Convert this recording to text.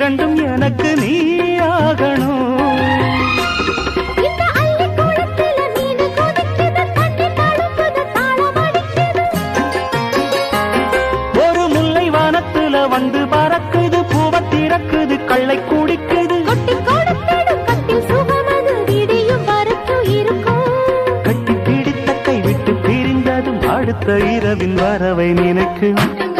இரண்டும் எனக்கு நீ ஆகணும். ஒரு முல்லை வானத்துல வந்து பறக்குது, பூவ திறக்குது, கள்ளை குடிக்குது. கட்டி பிடித்த கை விட்டு பிரிந்ததும் அடுத்த இரவின் வரவை நினைக்கும்.